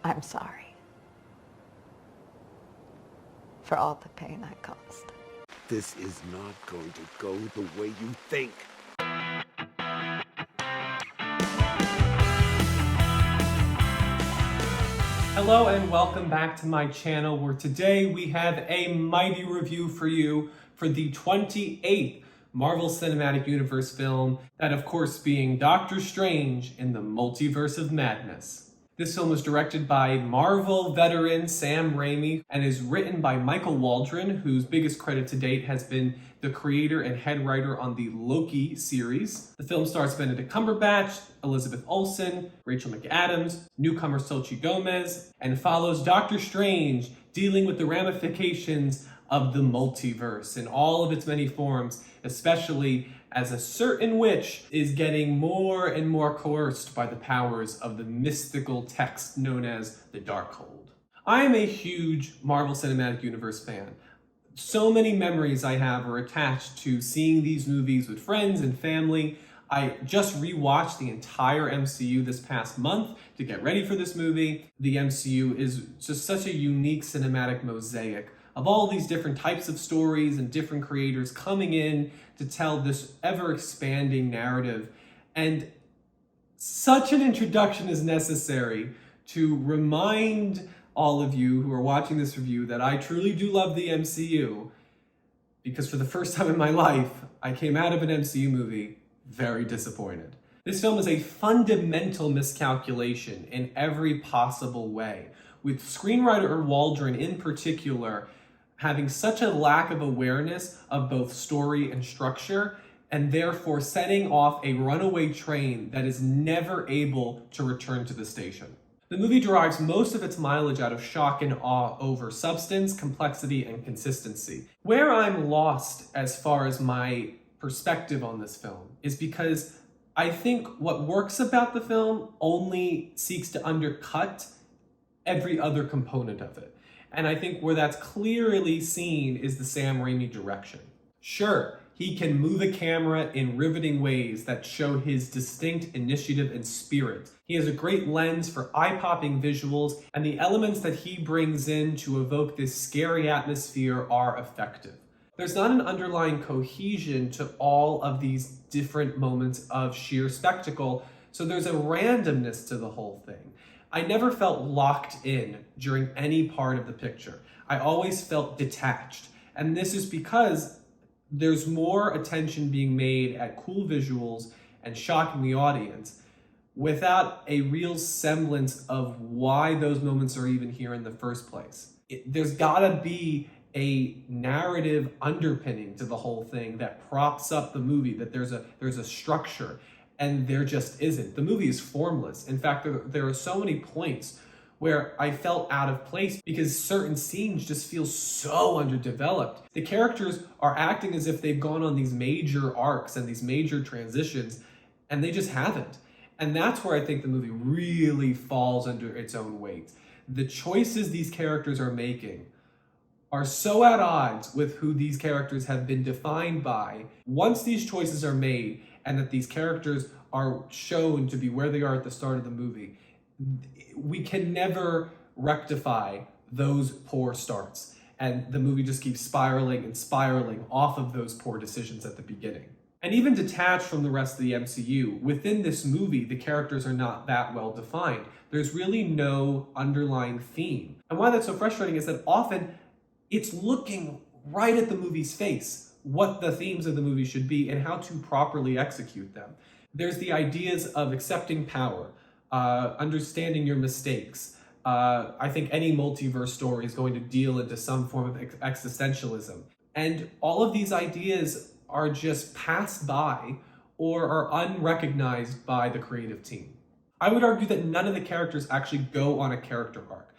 I'm sorry for all the pain I caused. This is not going to go the way you think. Hello and welcome back to my channel, where today we have a mighty review for you for the 28th Marvel Cinematic Universe film, that of course being Doctor Strange in the Multiverse of Madness. This film was directed by Marvel veteran Sam Raimi and is written by Michael Waldron, whose biggest credit to date has been the creator and head writer on the Loki series. The film stars Benedict Cumberbatch, Elizabeth Olsen, Rachel McAdams, newcomer Xochitl Gomez, and follows Doctor Strange dealing with the ramifications of the multiverse in all of its many forms, especially as a certain witch is getting more and more coerced by the powers of the mystical text known as the Darkhold. I am a huge Marvel Cinematic Universe fan. So many memories I have are attached to seeing these movies with friends and family. I just rewatched the entire MCU this past month to get ready for this movie. The MCU is just such a unique cinematic mosaic of all these different types of stories and different creators coming in to tell this ever-expanding narrative. And such an introduction is necessary to remind all of you who are watching this review that I truly do love the MCU, because for the first time in my life, I came out of an MCU movie very disappointed. This film is a fundamental miscalculation in every possible way, with screenwriter Waldron in particular having such a lack of awareness of both story and structure, and therefore setting off a runaway train that is never able to return to the station. The movie derives most of its mileage out of shock and awe over substance, complexity, and consistency. Where I'm lost as far as my perspective on this film is because I think what works about the film only seeks to undercut every other component of it. And I think where that's clearly seen is the Sam Raimi direction. Sure, he can move a camera in riveting ways that show his distinct initiative and spirit. He has a great lens for eye-popping visuals, and the elements that he brings in to evoke this scary atmosphere are effective. There's not an underlying cohesion to all of these different moments of sheer spectacle, so there's a randomness to the whole thing. I never felt locked in during any part of the picture. I always felt detached. And this is because there's more attention being made at cool visuals and shocking the audience without a real semblance of why those moments are even here in the first place. There's gotta be a narrative underpinning to the whole thing that props up the movie, that there's a structure. And there just isn't. The movie is formless. In fact, there are so many points where I felt out of place because certain scenes just feel so underdeveloped. The characters are acting as if they've gone on these major arcs and these major transitions, and they just haven't. And that's where I think the movie really falls under its own weight. The choices these characters are making are so at odds with who these characters have been defined by. Once these choices are made, and that these characters are shown to be where they are at the start of the movie, we can never rectify those poor starts. And the movie just keeps spiraling and spiraling off of those poor decisions at the beginning. And even detached from the rest of the MCU, within this movie, the characters are not that well defined. There's really no underlying theme. And why that's so frustrating is that often it's looking right at the movie's face what the themes of the movie should be and how to properly execute them. There's the ideas of accepting power, understanding your mistakes. I think any multiverse story is going to deal into some form of existentialism. And all of these ideas are just passed by or are unrecognized by the creative team. I would argue that none of the characters actually go on a character arc.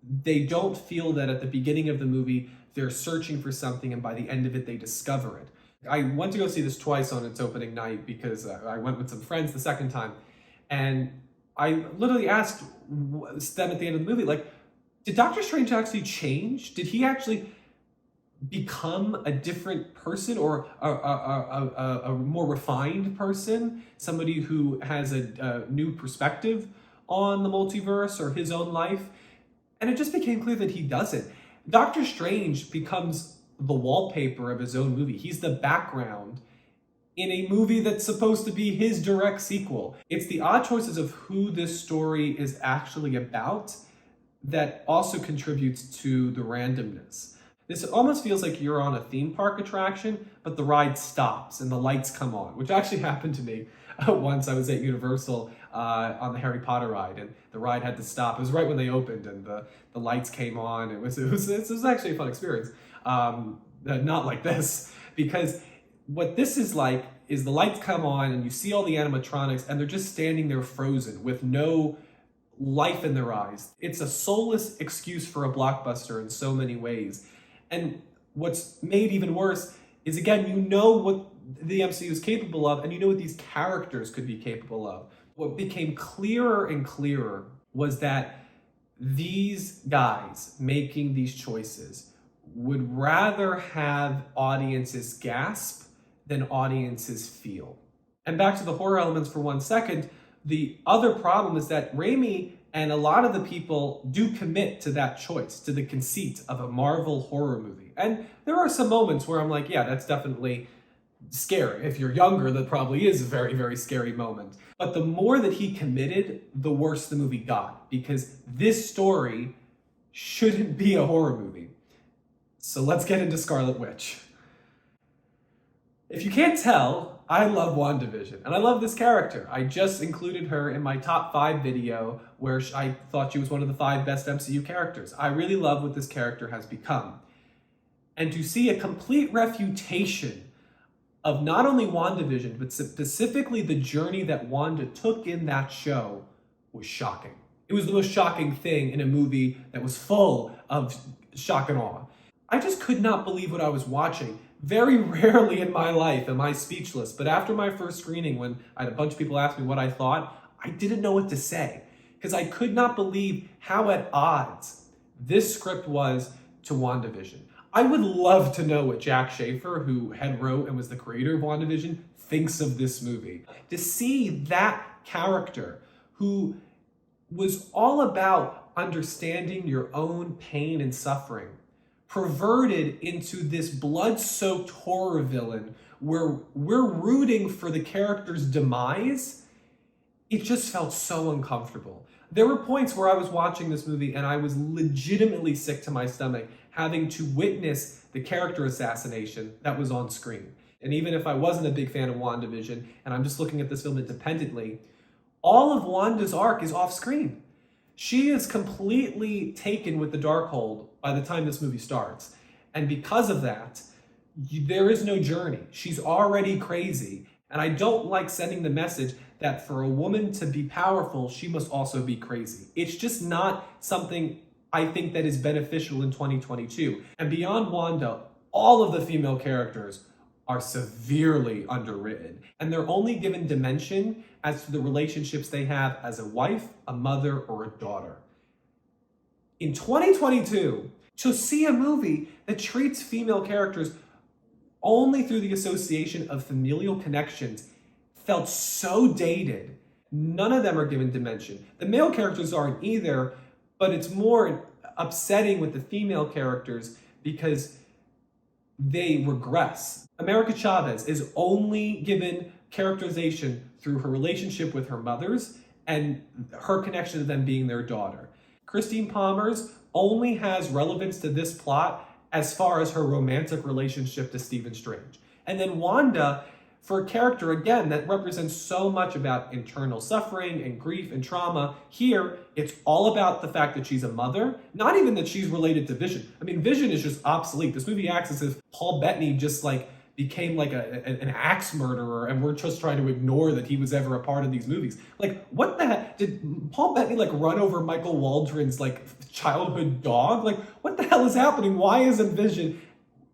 They don't feel that at the beginning of the movie they're searching for something, and by the end of it, they discover it. I went to go see this twice on its opening night because I went with some friends the second time, and I literally asked them at the end of the movie, like, did Doctor Strange actually change? Did he actually become a different person, or a more refined person? Somebody who has a new perspective on the multiverse or his own life. And it just became clear that he doesn't. Doctor Strange becomes the wallpaper of his own movie. He's the background in a movie that's supposed to be his direct sequel. It's the odd choices of who this story is actually about that also contributes to the randomness. This almost feels like you're on a theme park attraction, but the ride stops and the lights come on, which actually happened to me once. I was at Universal on the Harry Potter ride, and the ride had to stop. It was right when they opened, and the lights came on. It was actually a fun experience. Not like this, because what this is like is the lights come on and you see all the animatronics and they're just standing there frozen with no life in their eyes. It's a soulless excuse for a blockbuster in so many ways. And what's made even worse is, again, you know what the MCU is capable of, and you know what these characters could be capable of. What became clearer and clearer was that these guys making these choices would rather have audiences gasp than audiences feel. And back to the horror elements for 1 second, the other problem is that Raimi and a lot of the people do commit to that choice, to the conceit of a Marvel horror movie. And there are some moments where I'm like, yeah, that's definitely scary. If you're younger, that probably is a very, very scary moment. But the more that he committed, the worse the movie got, because this story shouldn't be a horror movie. So let's get into Scarlet Witch. If you can't tell, I love WandaVision, and I love this character. I just included her in my top 5 video where I thought she was one of the 5 best MCU characters. I really love what this character has become. And to see a complete refutation of not only WandaVision, but specifically the journey that Wanda took in that show was shocking. It was the most shocking thing in a movie that was full of shock and awe. I just could not believe what I was watching. Very rarely in my life am I speechless, but after my first screening, when I had a bunch of people ask me what I thought, I didn't know what to say, because I could not believe how at odds this script was to WandaVision. I would love to know what Jack Schaefer, who head wrote and was the creator of WandaVision, thinks of this movie. To see that character who was all about understanding your own pain and suffering, perverted into this blood-soaked horror villain where we're rooting for the character's demise, it just felt so uncomfortable. There were points where I was watching this movie and I was legitimately sick to my stomach, having to witness the character assassination that was on screen. And even if I wasn't a big fan of WandaVision, and I'm just looking at this film independently, all of Wanda's arc is off screen. She is completely taken with the Darkhold by the time this movie starts. And because of that, there is no journey. She's already crazy. And I don't like sending the message that for a woman to be powerful, she must also be crazy. It's just not something I think that is beneficial in 2022. And beyond Wanda, all of the female characters are severely underwritten. And they're only given dimension as to the relationships they have as a wife, a mother, or a daughter. In 2022, to see a movie that treats female characters only through the association of familial connections felt so dated. None of them are given dimension. The male characters aren't either, but it's more upsetting with the female characters because they regress. America Chavez is only given characterization through her relationship with her mothers and her connection to them being their daughter. Christine Palmer's only has relevance to this plot as far as her romantic relationship to Stephen Strange. And then Wanda, for a character, again, that represents so much about internal suffering and grief and trauma, here, it's all about the fact that she's a mother, not even that she's related to Vision. I mean, Vision is just obsolete. This movie acts as if Paul Bettany just became like an axe murderer, and we're just trying to ignore that he was ever a part of these movies. Like, what the heck? Did Paul Bettany run over Michael Waldron's childhood dog? What the hell is happening? Why isn't Vision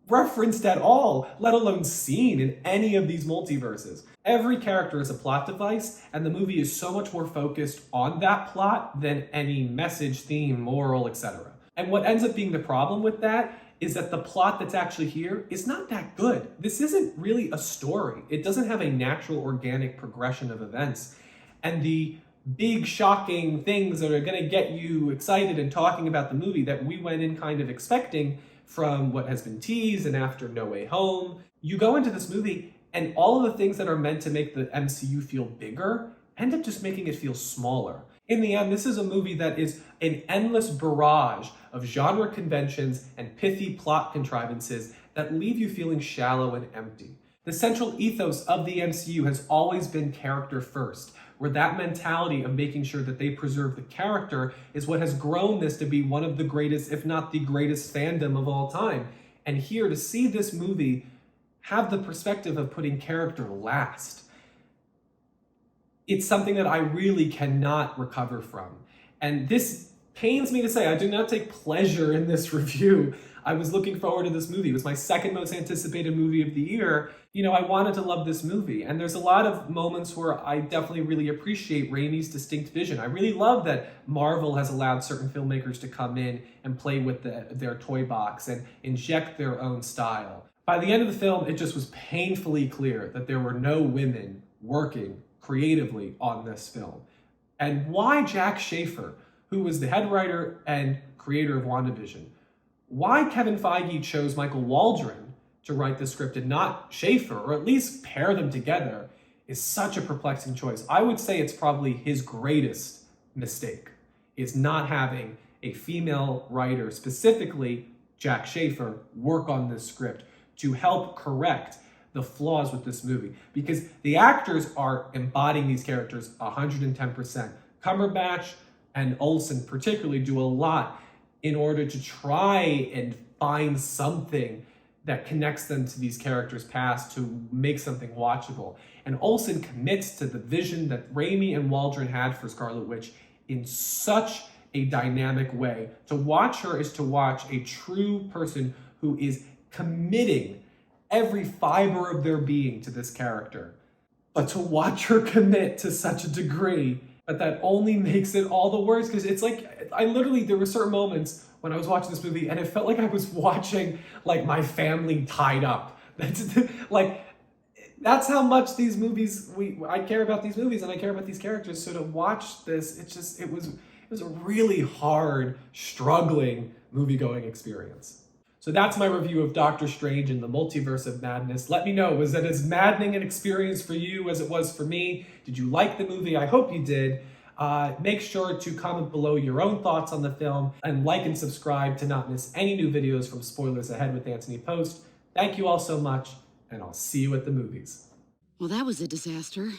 referenced at all, let alone seen in any of these multiverses? Every character is a plot device, and the movie is so much more focused on that plot than any message, theme, moral, etc. And what ends up being the problem with that is that the plot that's actually here is not that good. This isn't really a story. It doesn't have a natural, organic progression of events. And the big shocking things that are going to get you excited and talking about the movie that we went in kind of expecting from what has been teased and after No Way Home. You go into this movie and all of the things that are meant to make the MCU feel bigger end up just making it feel smaller. In the end, this is a movie that is an endless barrage of genre conventions and pithy plot contrivances that leave you feeling shallow and empty. The central ethos of the MCU has always been character first, where that mentality of making sure that they preserve the character is what has grown this to be one of the greatest, if not the greatest fandom of all time. And here, to see this movie have the perspective of putting character last, it's something that I really cannot recover from. And this pains me to say, I do not take pleasure in this review. I was looking forward to this movie. It was my second most anticipated movie of the year. You know, I wanted to love this movie. And there's a lot of moments where I definitely really appreciate Raimi's distinct vision. I really love that Marvel has allowed certain filmmakers to come in and play with their toy box and inject their own style. By the end of the film, it just was painfully clear that there were no women working creatively on this film. And why Jack Schaefer, who was the head writer and creator of WandaVision, why Kevin Feige chose Michael Waldron to write the script and not Schaefer, or at least pair them together, is such a perplexing choice. I would say it's probably his greatest mistake, is not having a female writer, specifically Jack Schaefer, work on this script to help correct the flaws with this movie, because the actors are embodying these characters 110%. Cumberbatch and Olsen particularly do a lot in order to try and find something that connects them to these characters' past to make something watchable. And Olsen commits to the vision that Raimi and Waldron had for Scarlet Witch in such a dynamic way. To watch her is to watch a true person who is committing every fiber of their being to this character. But to watch her commit to such a degree, but that only makes it all the worse, because it's like, there were certain moments when I was watching this movie and it felt like I was watching like my family tied up. That's how much these movies, I care about these movies and I care about these characters. So to watch this, it was a really hard, struggling movie-going experience. So that's my review of Doctor Strange and the Multiverse of Madness. Let me know, was it as maddening an experience for you as it was for me? Did you like the movie? I hope you did. Make sure to comment below your own thoughts on the film and like and subscribe to not miss any new videos from Spoilers Ahead with Anthony Post. Thank you all so much, and I'll see you at the movies. Well, that was a disaster.